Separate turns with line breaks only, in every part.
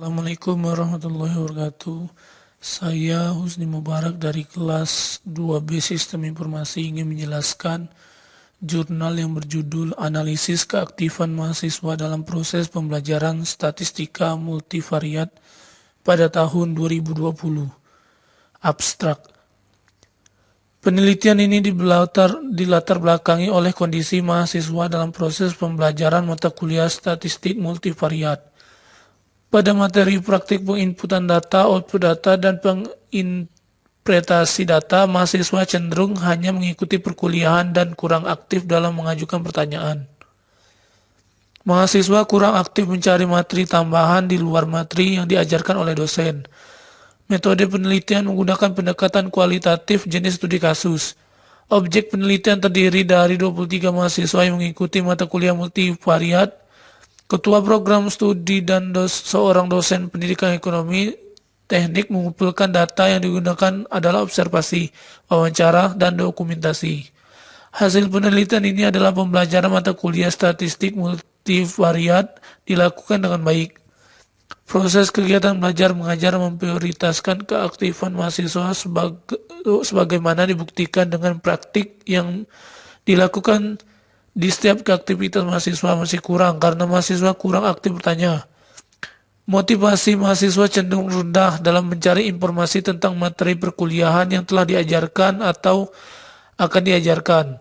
Assalamualaikum warahmatullahi wabarakatuh. Saya Husni Mubarak dari kelas 2B Sistem Informasi ingin menjelaskan jurnal yang berjudul Analisis Keaktifan Mahasiswa dalam Proses Pembelajaran Statistika Multivariat pada tahun 2020. Abstrak. Penelitian ini dilatar belakangi oleh kondisi mahasiswa dalam proses pembelajaran mata kuliah statistik multivariat. Pada materi praktik penginputan data, output data, dan penginterpretasi data, mahasiswa cenderung hanya mengikuti perkuliahan dan kurang aktif dalam mengajukan pertanyaan. Mahasiswa kurang aktif mencari materi tambahan di luar materi yang diajarkan oleh dosen. Metode penelitian menggunakan pendekatan kualitatif jenis studi kasus. Objek penelitian terdiri dari 23 mahasiswa yang mengikuti mata kuliah multivariat. Ketua program studi dan seorang dosen pendidikan ekonomi teknik mengumpulkan data yang digunakan adalah observasi, wawancara, dan dokumentasi. Hasil penelitian ini adalah pembelajaran mata kuliah statistik multivariat dilakukan dengan baik. Proses kegiatan belajar mengajar memprioritaskan keaktifan mahasiswa sebagaimana dibuktikan dengan praktik yang dilakukan di setiap aktivitas mahasiswa masih kurang karena mahasiswa kurang aktif bertanya. Motivasi mahasiswa cenderung rendah dalam mencari informasi tentang materi perkuliahan yang telah diajarkan atau akan diajarkan.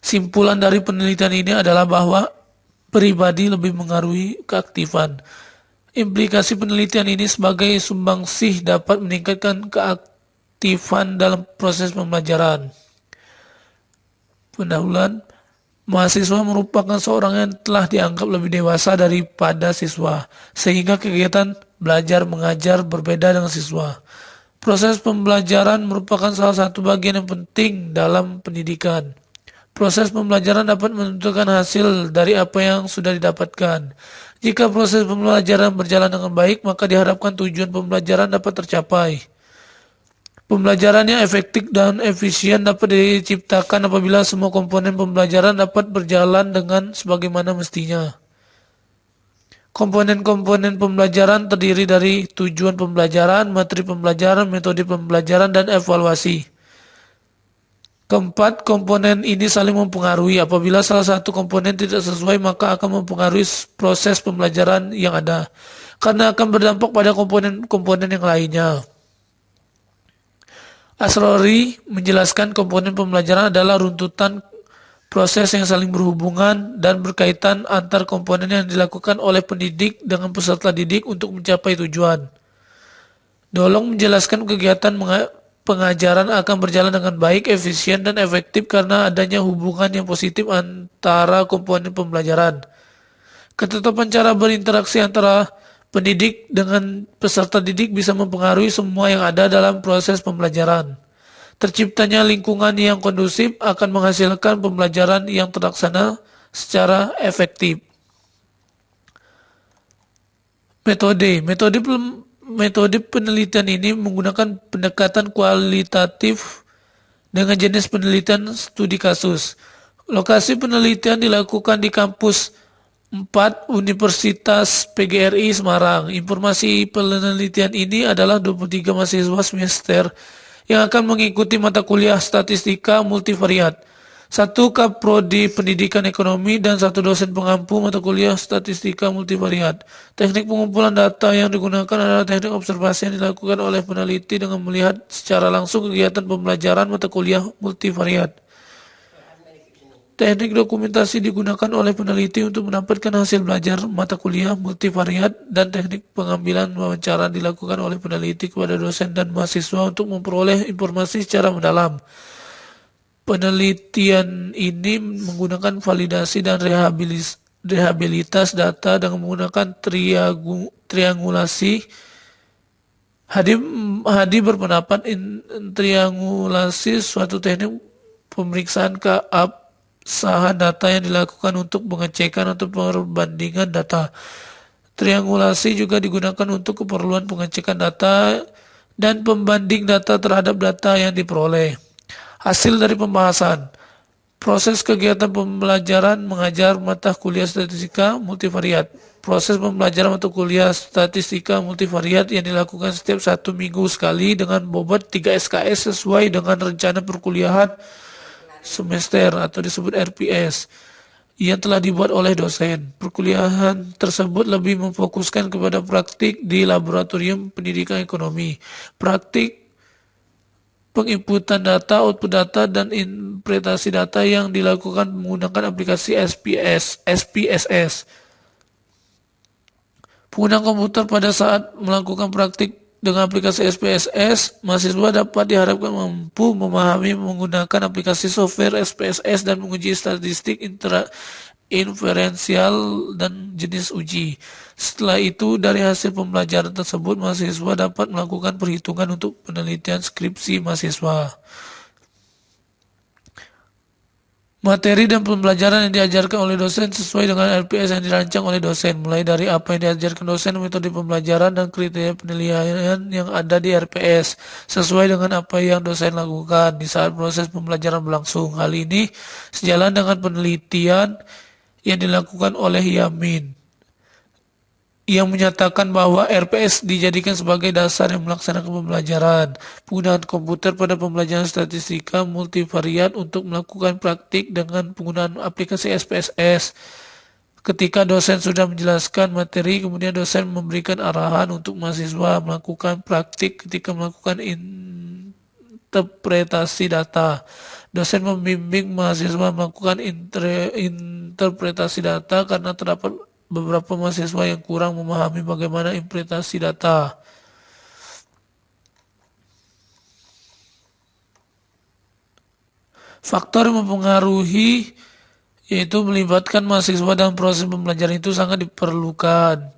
Simpulan dari penelitian ini adalah bahwa pribadi lebih mengaruhi keaktifan. Implikasi penelitian ini sebagai sumbangsih dapat meningkatkan keaktifan dalam proses pembelajaran. Pendahuluan, mahasiswa merupakan seorang yang telah dianggap lebih dewasa daripada siswa, sehingga kegiatan belajar mengajar berbeda dengan siswa. Proses pembelajaran merupakan salah satu bagian yang penting dalam pendidikan. Proses pembelajaran dapat menentukan hasil dari apa yang sudah didapatkan. Jika proses pembelajaran berjalan dengan baik, maka diharapkan tujuan pembelajaran dapat tercapai. Pembelajaran yang efektif dan efisien dapat diciptakan apabila semua komponen pembelajaran dapat berjalan dengan sebagaimana mestinya. Komponen-komponen pembelajaran terdiri dari tujuan pembelajaran, materi pembelajaran, metode pembelajaran, dan evaluasi. Keempat komponen ini saling mempengaruhi. Apabila salah satu komponen tidak sesuai, maka akan mempengaruhi proses pembelajaran yang ada, karena akan berdampak pada komponen-komponen yang lainnya. Asrori menjelaskan komponen pembelajaran adalah runtutan proses yang saling berhubungan dan berkaitan antar komponen yang dilakukan oleh pendidik dengan peserta didik untuk mencapai tujuan. Dolong menjelaskan kegiatan pengajaran akan berjalan dengan baik, efisien, dan efektif karena adanya hubungan yang positif antara komponen pembelajaran. Ketetapan cara berinteraksi antara pendidik dengan peserta didik bisa mempengaruhi semua yang ada dalam proses pembelajaran. Terciptanya lingkungan yang kondusif akan menghasilkan pembelajaran yang terlaksana secara efektif. Metode penelitian ini menggunakan pendekatan kualitatif dengan jenis penelitian studi kasus. Lokasi penelitian dilakukan di kampus 4 Universitas PGRI Semarang. Informasi penelitian ini adalah 23 mahasiswa semester yang akan mengikuti mata kuliah statistika multivariat. 1 Kaprodi Pendidikan Ekonomi dan 1 dosen pengampu mata kuliah statistika multivariat. Teknik pengumpulan data yang digunakan adalah teknik observasi yang dilakukan oleh peneliti dengan melihat secara langsung kegiatan pembelajaran mata kuliah multivariat. Teknik dokumentasi digunakan oleh peneliti untuk mendapatkan hasil belajar mata kuliah multivariat, dan teknik pengambilan wawancara dilakukan oleh peneliti kepada dosen dan mahasiswa untuk memperoleh informasi secara mendalam. Penelitian ini menggunakan validasi dan rehabilitas data dengan menggunakan triangulasi. Hadi berpendapat triangulasi suatu teknik pemeriksaan keabsahan data yang dilakukan untuk pengecekan atau perbandingan data. Triangulasi juga digunakan untuk keperluan pengecekan data dan pembanding data terhadap data yang diperoleh. Hasil dari pembahasan. Proses kegiatan pembelajaran mengajar mata kuliah statistika multivariat. Proses pembelajaran mata kuliah statistika multivariat yang dilakukan setiap 1 minggu sekali dengan bobot 3 SKS sesuai dengan rencana perkuliahan semester atau disebut RPS yang telah dibuat oleh dosen. Perkuliahan tersebut lebih memfokuskan kepada praktik di laboratorium pendidikan ekonomi, praktik penginputan data, output data, dan interpretasi data yang dilakukan menggunakan aplikasi SPSS. Penggunaan komputer pada saat melakukan praktik dengan aplikasi SPSS, mahasiswa dapat diharapkan mampu memahami menggunakan aplikasi software SPSS dan menguji statistik inferensial dan jenis uji. Setelah itu, dari hasil pembelajaran tersebut, mahasiswa dapat melakukan perhitungan untuk penelitian skripsi mahasiswa. Materi dan pembelajaran yang diajarkan oleh dosen sesuai dengan LPS yang dirancang oleh dosen, mulai dari apa yang diajarkan dosen, metode pembelajaran, dan kriteria penilaian yang ada di RPS, sesuai dengan apa yang dosen lakukan di saat proses pembelajaran berlangsung. Hal ini sejalan dengan penelitian yang dilakukan oleh Yamin, yang menyatakan bahwa RPS dijadikan sebagai dasar yang melaksanakan pembelajaran. Penggunaan komputer pada pembelajaran statistika multivariat untuk melakukan praktik dengan penggunaan aplikasi SPSS. Ketika dosen sudah menjelaskan materi, kemudian dosen memberikan arahan untuk mahasiswa melakukan praktik ketika melakukan interpretasi data. Dosen membimbing mahasiswa melakukan interpretasi data karena terdapat beberapa mahasiswa yang kurang memahami bagaimana interpretasi data. Faktor yang mempengaruhi yaitu melibatkan mahasiswa dalam proses pembelajaran itu sangat diperlukan.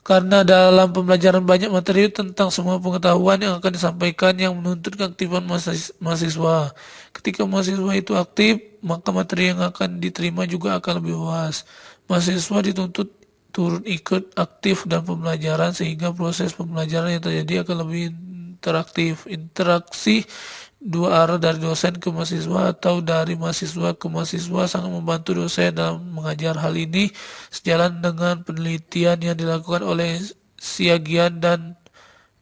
Karena dalam pembelajaran banyak materi tentang semua pengetahuan yang akan disampaikan yang menuntut keaktifan mahasiswa. Ketika mahasiswa itu aktif, maka materi yang akan diterima juga akan lebih luas. Mahasiswa dituntut turun ikut aktif dalam pembelajaran sehingga proses pembelajaran yang terjadi akan lebih interaktif. Interaksi dua arah dari dosen ke mahasiswa atau dari mahasiswa ke mahasiswa sangat membantu dosen dalam mengajar. Hal ini sejalan dengan penelitian yang dilakukan oleh Siagian dan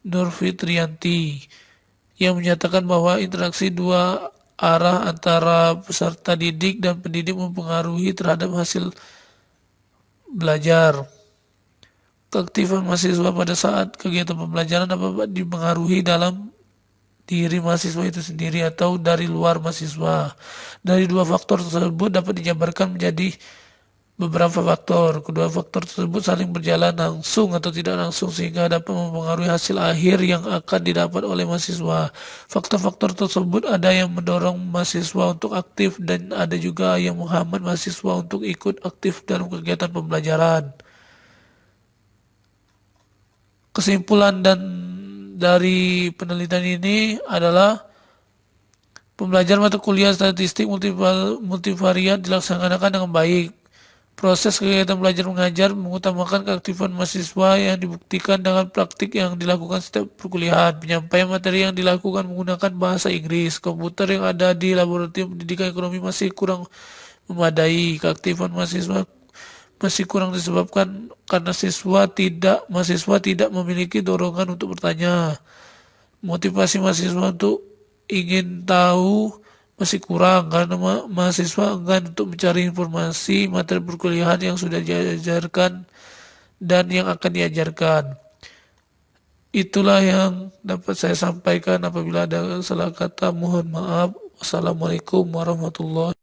Nurfitrianti yang menyatakan bahwa interaksi dua arah antara peserta didik dan pendidik mempengaruhi terhadap hasil belajar. Keaktifan mahasiswa pada saat kegiatan pembelajaran dapat dipengaruhi dalam diri mahasiswa itu sendiri atau dari luar mahasiswa. Dari dua faktor tersebut dapat dijabarkan menjadi beberapa faktor. Kedua faktor tersebut saling berjalan langsung atau tidak langsung sehingga dapat mempengaruhi hasil akhir yang akan didapat oleh mahasiswa. Faktor-faktor tersebut ada yang mendorong mahasiswa untuk aktif dan ada juga yang menghambat mahasiswa untuk ikut aktif dalam kegiatan pembelajaran. Kesimpulan dari penelitian ini adalah pembelajaran mata kuliah statistik multivariat dilaksanakan dengan baik. Proses kegiatan belajar mengajar mengutamakan keaktifan mahasiswa yang dibuktikan dengan praktik yang dilakukan setiap perkuliahan. Penyampaian materi yang dilakukan menggunakan bahasa Inggris. Komputer yang ada di laboratorium pendidikan ekonomi masih kurang memadai. Keaktifan mahasiswa masih kurang disebabkan karena mahasiswa tidak memiliki dorongan untuk bertanya. Motivasi mahasiswa untuk ingin tahu masih kurang karena mahasiswa enggan untuk mencari informasi materi perkuliahan yang sudah diajarkan dan yang akan diajarkan. Itulah yang dapat saya sampaikan. Apabila ada salah kata mohon maaf. Wassalamualaikum warahmatullahi wabarakatuh.